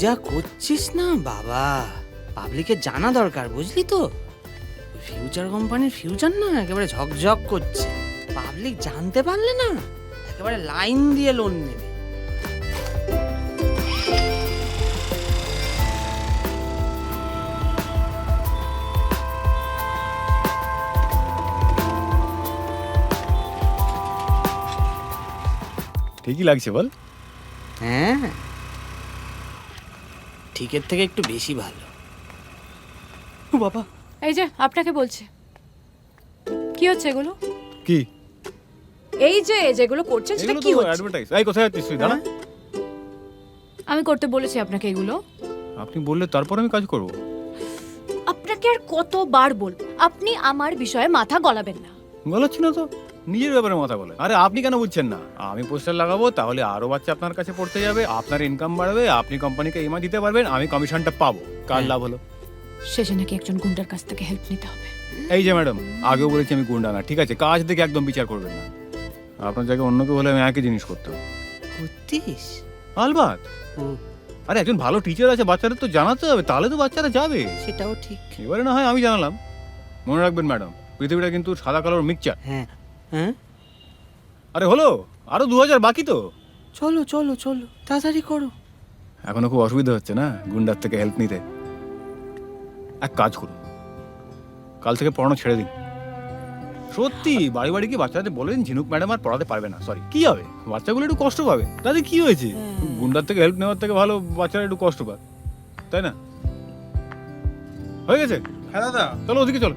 যা করছিস না বাবা, পাবলিকের জানা দরকার, বুঝলি তো? ফিউচার কোম্পানির ফিউচার না একেবারে ঝকঝক করছে। পাবলিক জানতে পারলে না একেবারে লাইন দিয়ে লোন নেবে। ঠিকই লাগছে বল। হ্যাঁ, ঠিকের থেকে একটু বেশি ভালো। ও বাবা, এই যে আপনাকে বলছে কি হচ্ছে এগুলো? কি এই যে যেগুলো করছেন সেটা এগুলো কি তো হচ্ছে? অ্যাডভার্টাইজ। এই কোথায় যাচ্ছিস তুই? দাঁড়া। আমি করতে বলেছি আপনাকে এগুলো। আপনি বললে তারপর আমি কাজ করব। আপনাকে আর কতবার বলবো আপনি আমার বিষয়ে মাথা গলাবেন না। গলাচ্ছি না তো, নিজের ব্যাপারে মাথা বলে। আরে আপনি কেন বুঝছেন না? আমি পোস্টার লাগাবো, তাহলে আরো বাচ্চা আপনার কাছে পড়তে যাবে, আপনার ইনকাম বাড়বে, আপনি কোম্পানিকে ইমা দিতে পারবেন, আমি কমিশনটা পাবো। কার লাভ হলো? শেষে নাকি একজন গুন্ডার কাছ থেকে হেল্প নিতে হবে। এই যে ম্যাডাম, আগেও বলেছি আমি গুন্ডা না, ঠিক আছে? কাজ দেখে একদম বিচার করবেন না। আপনার জায়গায় অন্য কেউ হলে আমি একই জিনিস করতাম। করতিস? আলবাত। ও, আরে একজন ভালো টিচার আছে, বাচ্চাদের তো জানাতে হবে, তাহলে তো বাচ্চারা যাবে। সেটাও ঠিক। এবারে না হয় আমি জানালাম। মনে রাখবেন ম্যাডাম, পৃথিবীটা কিন্তু সাদা কালোর মিক্সচার। হ্যাঁ হ্যাঁ, আরে হলো, আরো 2000 বাকি তো। চলো চলো চলো, তাড়াতাড়ি করো। এখনো খুব অসুবিধা হচ্ছে না গুন্ডার থেকে হেল্প নিতে? এক কাজ করুন, কাল থেকে পড়ানো ছেড়ে দিন। সত্যি, বাড়ি বাড়ি গিয়ে বাচ্চাদের বলেন ঝিনুক ম্যাডাম আর পড়াতে পারবে না। সরি, কি হবে, বাচ্চাগুলো একটু কষ্ট পাবে, তাদের কি হয়েছে? গুন্ডার থেকে হেল্প নেওয়ার থেকে ভালো বাচ্চারা একটু কষ্ট পায়, তাই না? হয়ে গেছে? হ্যাঁ দাদা। চলো ওদিকে চলো।